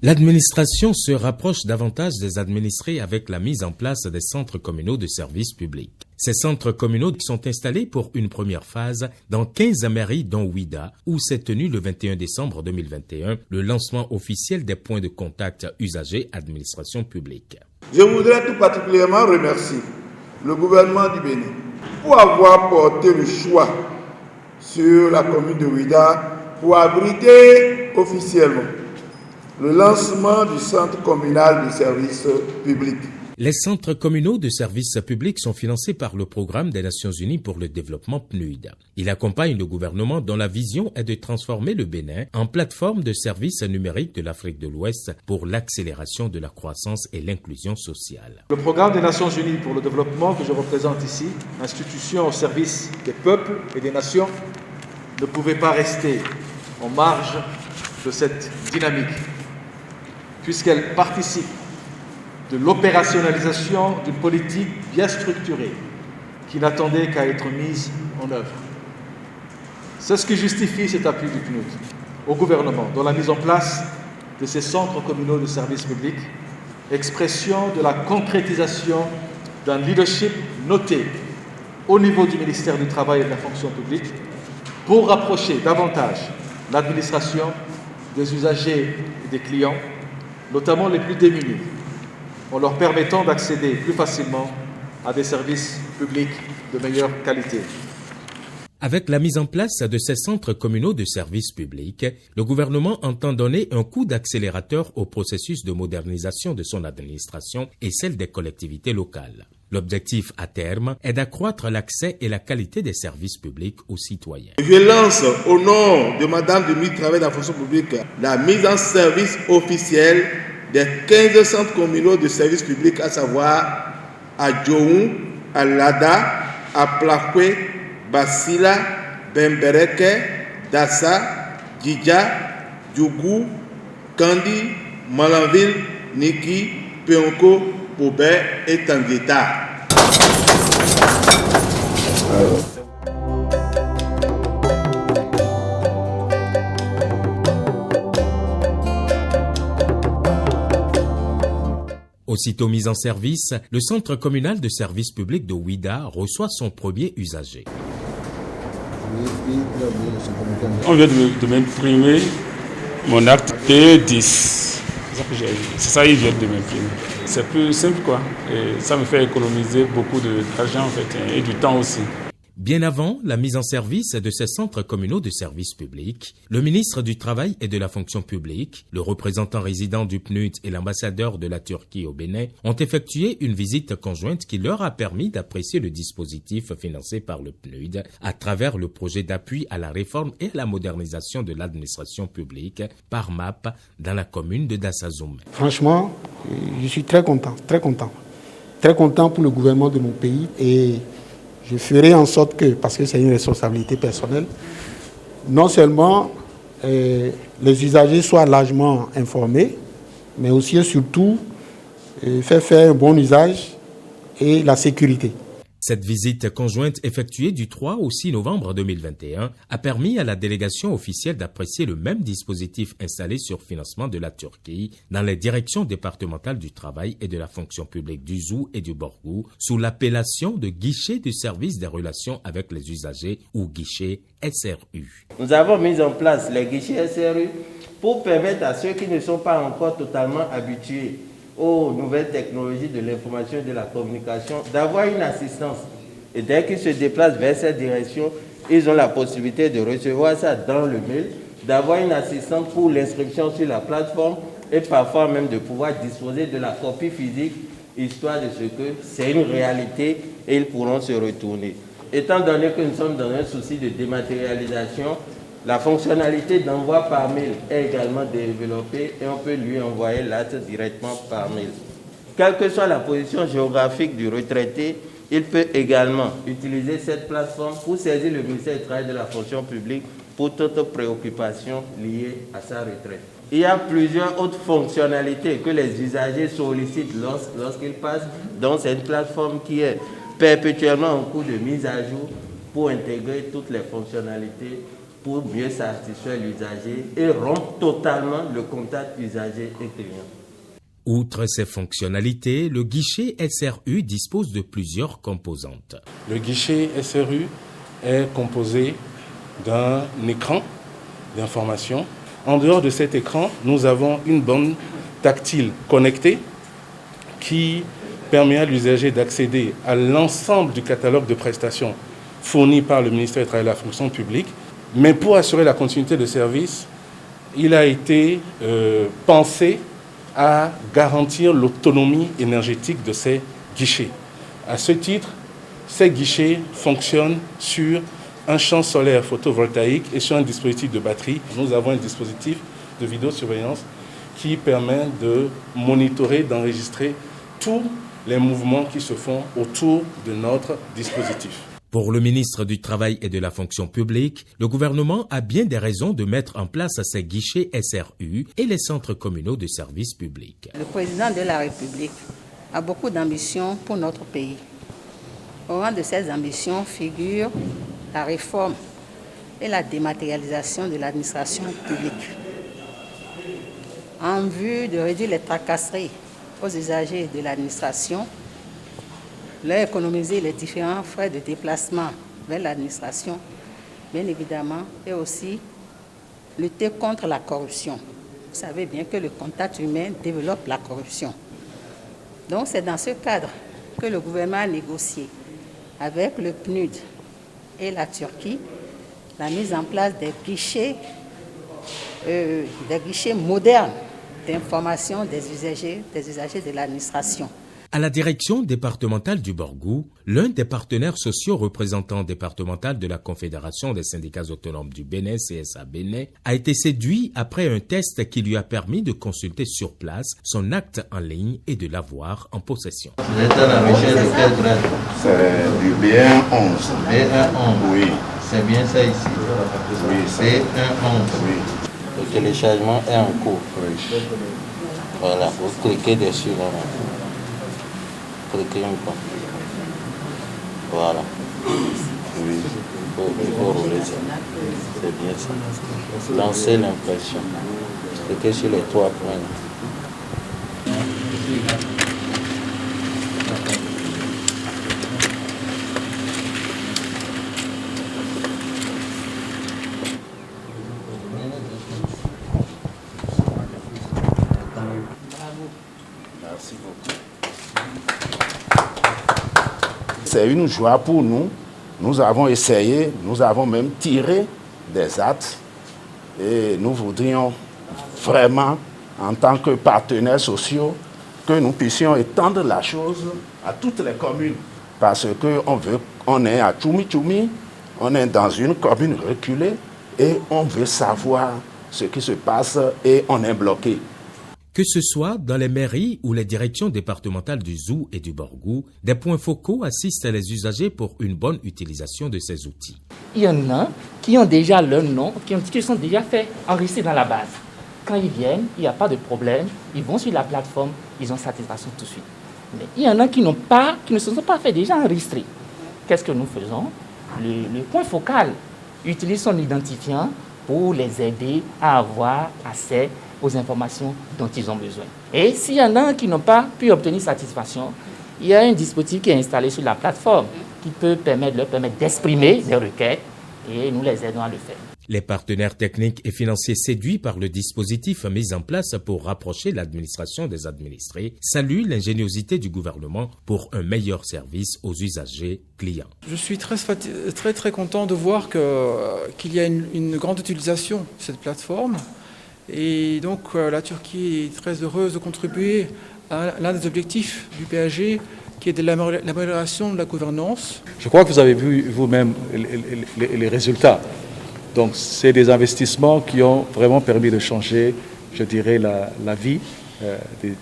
L'administration se rapproche davantage des administrés avec la mise en place des centres communaux de services publics. Ces centres communaux sont installés pour une première phase dans 15 mairies dont Ouidah, où s'est tenu le 21 décembre 2021 le lancement officiel des points de contact usagers administration publique. Je voudrais tout particulièrement remercier le gouvernement du Bénin pour avoir porté le choix sur la commune de Ouidah pour abriter officiellement le lancement du centre communal de services publics. Les centres communaux de services publics sont financés par le Programme des Nations Unies pour le développement PNUD. Il accompagne le gouvernement dont la vision est de transformer le Bénin en plateforme de services numériques de l'Afrique de l'Ouest pour l'accélération de la croissance et l'inclusion sociale. Le Programme des Nations Unies pour le développement que je représente ici, institution au service des peuples et des nations, ne pouvait pas rester en marge de cette dynamique, puisqu'elle participe de l'opérationnalisation d'une politique bien structurée qui n'attendait qu'à être mise en œuvre. C'est ce qui justifie cet appui du PNUD au gouvernement dans la mise en place de ces centres communaux de services publics, expression de la concrétisation d'un leadership noté au niveau du ministère du Travail et de la fonction publique pour rapprocher davantage l'administration des usagers et des clients, notamment les plus démunis, en leur permettant d'accéder plus facilement à des services publics de meilleure qualité. Avec la mise en place de ces centres communaux de services publics, le gouvernement entend donner un coup d'accélérateur au processus de modernisation de son administration et celle des collectivités locales. L'objectif à terme est d'accroître l'accès et la qualité des services publics aux citoyens. Je lance au nom de Madame de ministre du Travail et de la fonction publique la mise en service officielle des 15 centres communaux de services publics, à savoir à Djohou, à Lada, à Plakwe, Basila, Bembereke, Dassa, Djidja, Djougou, Kandi, Malanville, Niki, Peonko, Pobé et Tangueta. Aussitôt mis en service, le centre communal de services publics de Ouidah reçoit son premier usager. On vient de m'imprimer mon acte T10. C'est ça, ils viennent de m'imprimer. C'est plus simple, quoi. Et ça me fait économiser beaucoup d'argent, en fait, et du temps aussi. Bien avant la mise en service de ces centres communaux de services publics, le ministre du Travail et de la fonction publique, le représentant résident du PNUD et l'ambassadeur de la Turquie au Bénin ont effectué une visite conjointe qui leur a permis d'apprécier le dispositif financé par le PNUD à travers le projet d'appui à la réforme et à la modernisation de l'administration publique par MAP dans la commune de Dassazoum. Franchement, je suis très content pour le gouvernement de mon pays et je ferai en sorte que, parce que c'est une responsabilité personnelle, non seulement les usagers soient largement informés, mais aussi et surtout faire un bon usage et la sécurité. Cette visite conjointe effectuée du 3 au 6 novembre 2021 a permis à la délégation officielle d'apprécier le même dispositif installé sur financement de la Turquie dans les directions départementales du travail et de la fonction publique du Zou et du Borgou sous l'appellation de guichet du service des relations avec les usagers ou guichet SRU. Nous avons mis en place les guichets SRU pour permettre à ceux qui ne sont pas encore totalement habitués aux nouvelles technologies de l'information et de la communication, d'avoir une assistance. Et dès qu'ils se déplacent vers cette direction, ils ont la possibilité de recevoir ça dans le mail, d'avoir une assistance pour l'inscription sur la plateforme et parfois même de pouvoir disposer de la copie physique, histoire de ce que c'est une réalité et ils pourront se retourner. Étant donné que nous sommes dans un souci de dématérialisation, la fonctionnalité d'envoi par mail est également développée et on peut lui envoyer l'acte directement par mail. Quelle que soit la position géographique du retraité, il peut également utiliser cette plateforme pour saisir le ministère du Travail et de la fonction publique pour toute préoccupation liée à sa retraite. Il y a plusieurs autres fonctionnalités que les usagers sollicitent lorsqu'ils passent dans cette plateforme qui est perpétuellement en cours de mise à jour pour intégrer toutes les fonctionnalités pour mieux satisfaire l'usager et rompre totalement le contact usager et client. Outre ces fonctionnalités, le guichet SRU dispose de plusieurs composantes. Le guichet SRU est composé d'un écran d'information. En dehors de cet écran, nous avons une bande tactile connectée qui permet à l'usager d'accéder à l'ensemble du catalogue de prestations fournies par le ministère du Travail et de la Fonction publique. Mais pour assurer la continuité de service, il a été pensé à garantir l'autonomie énergétique de ces guichets. À ce titre, ces guichets fonctionnent sur un champ solaire photovoltaïque et sur un dispositif de batterie. Nous avons un dispositif de vidéosurveillance qui permet de monitorer, d'enregistrer tous les mouvements qui se font autour de notre dispositif. Pour le ministre du Travail et de la Fonction publique, le gouvernement a bien des raisons de mettre en place ces guichets SRU et les centres communaux de services publics. Le président de la République a beaucoup d'ambitions pour notre pays. Au rang de ces ambitions figure la réforme et la dématérialisation de l'administration publique. En vue de réduire les tracasseries aux usagers de l'administration, leur économiser les différents frais de déplacement vers l'administration, bien évidemment, et aussi lutter contre la corruption. Vous savez bien que le contact humain développe la corruption. Donc c'est dans ce cadre que le gouvernement a négocié avec le PNUD et la Turquie la mise en place des guichets modernes d'information des usagers de l'administration. À la direction départementale du Borgou, l'un des partenaires sociaux représentants départemental de la Confédération des syndicats autonomes du Bénin, CSA Bénin, a été séduit après un test qui lui a permis de consulter sur place son acte en ligne et de l'avoir en possession. Vous êtes à la recherche de quel grade? C'est du B1 11. B1 11. Oui. C'est bien ça ici. Oui, B1 11. Oui. Le téléchargement est en cours. Oui. Voilà, vous cliquez dessus là. Cliquez un peu. Voilà. Oui. Il faut rouler ça. C'est bien ça. Lancez l'impression. Cliquez sur les 3 points. Merci beaucoup. C'est une joie pour nous. Nous avons essayé, nous avons même tiré des actes et nous voudrions vraiment, en tant que partenaires sociaux, que nous puissions étendre la chose à toutes les communes. Parce qu'on est à Tchoumi-Tchoumi, on est dans une commune reculée et on veut savoir ce qui se passe et on est bloqué. Que ce soit dans les mairies ou les directions départementales du Zou et du Borgou, des points focaux assistent les usagers pour une bonne utilisation de ces outils. Il y en a qui ont déjà leur nom, qui sont déjà faits, enregistrés dans la base. Quand ils viennent, il n'y a pas de problème, ils vont sur la plateforme, ils ont satisfaction tout de suite. Mais il y en a qui ne se sont pas fait déjà enregistrer. Qu'est-ce que nous faisons? Le point focal utilise son identifiant pour les aider à avoir accès aux informations dont ils ont besoin. Et s'il y en a qui n'ont pas pu obtenir satisfaction, il y a un dispositif qui est installé sur la plateforme qui peut leur permettre d'exprimer des requêtes et nous les aidons à le faire. Les partenaires techniques et financiers séduits par le dispositif mis en place pour rapprocher l'administration des administrés saluent l'ingéniosité du gouvernement pour un meilleur service aux usagers clients. Je suis très content de voir qu'il y a une grande utilisation de cette plateforme. Et donc la Turquie est très heureuse de contribuer à l'un des objectifs du PAG, qui est de l'amélioration de la gouvernance. Je crois que vous avez vu vous-même les résultats. Donc c'est des investissements qui ont vraiment permis de changer, je dirais, la vie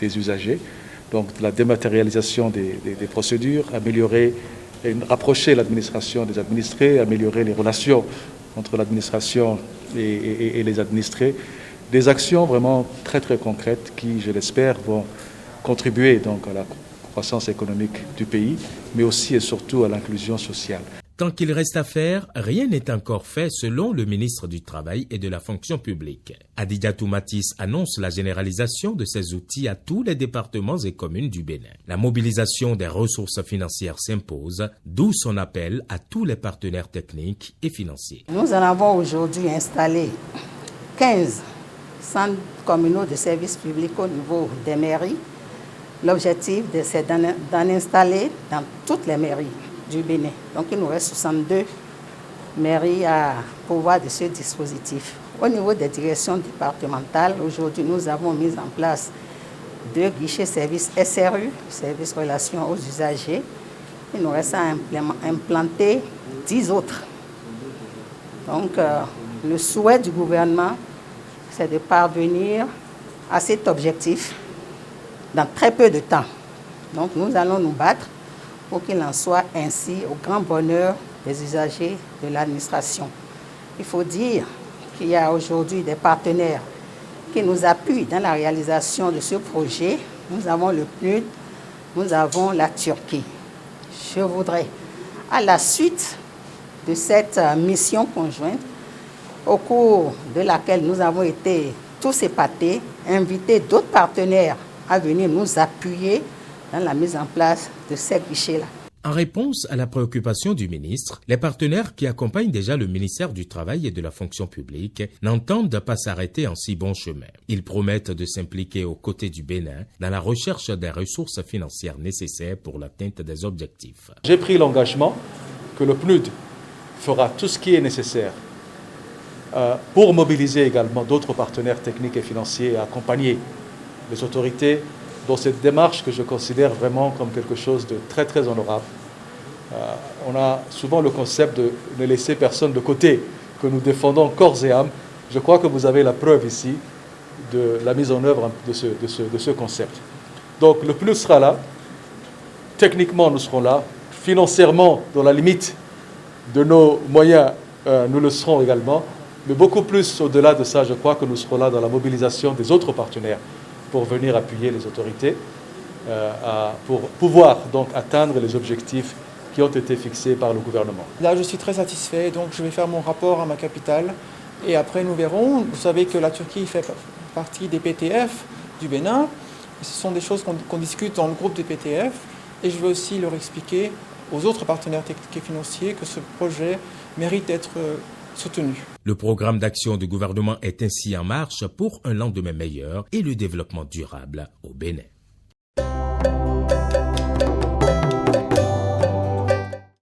des usagers. Donc la dématérialisation des procédures, rapprocher l'administration des administrés, améliorer les relations entre l'administration et les administrés. Des actions vraiment très concrètes qui, je l'espère, vont contribuer donc à la croissance économique du pays, mais aussi et surtout à l'inclusion sociale. Tant qu'il reste à faire, rien n'est encore fait selon le ministre du Travail et de la Fonction publique. Adigatou Matisse annonce la généralisation de ces outils à tous les départements et communes du Bénin. La mobilisation des ressources financières s'impose, d'où son appel à tous les partenaires techniques et financiers. Nous en avons aujourd'hui installé 15 centres communaux de services publics au niveau des mairies. L'objectif, c'est d'en installer dans toutes les mairies du Bénin. Donc il nous reste 62 mairies à pouvoir de ce dispositif. Au niveau des directions départementales, aujourd'hui nous avons mis en place 2 guichets services SRU, services relations aux usagers. Il nous reste à implanter 10 autres. Donc le souhait du gouvernement, c'est de parvenir à cet objectif dans très peu de temps. Donc nous allons nous battre pour qu'il en soit ainsi au grand bonheur des usagers de l'administration. Il faut dire qu'il y a aujourd'hui des partenaires qui nous appuient dans la réalisation de ce projet. Nous avons le PNUD, nous avons la Turquie. Je voudrais, à la suite de cette mission conjointe, au cours de laquelle nous avons été tous épatés, inviter d'autres partenaires à venir nous appuyer dans la mise en place de ces guichets-là. En réponse à la préoccupation du ministre, les partenaires qui accompagnent déjà le ministère du Travail et de la Fonction publique n'entendent pas s'arrêter en si bon chemin. Ils promettent de s'impliquer aux côtés du Bénin dans la recherche des ressources financières nécessaires pour l'atteinte des objectifs. J'ai pris l'engagement que le PNUD fera tout ce qui est nécessaire pour mobiliser également d'autres partenaires techniques et financiers et accompagner les autorités dans cette démarche que je considère vraiment comme quelque chose de très très honorable. On a souvent le concept de ne laisser personne de côté, que nous défendons corps et âme. Je crois que vous avez la preuve ici de la mise en œuvre de ce concept. Donc le PNUD sera là, techniquement nous serons là, financièrement dans la limite de nos moyens nous le serons également, mais beaucoup plus au-delà de ça, je crois que nous serons là dans la mobilisation des autres partenaires pour venir appuyer les autorités, pour pouvoir donc atteindre les objectifs qui ont été fixés par le gouvernement. Là, je suis très satisfait, donc je vais faire mon rapport à ma capitale et après nous verrons. Vous savez que la Turquie fait partie des PTF du Bénin. Ce sont des choses qu'on discute dans le groupe des PTF et je veux aussi leur expliquer aux autres partenaires techniques et financiers que ce projet mérite d'être soutenu. Le programme d'action du gouvernement est ainsi en marche pour un lendemain meilleur et le développement durable au Bénin.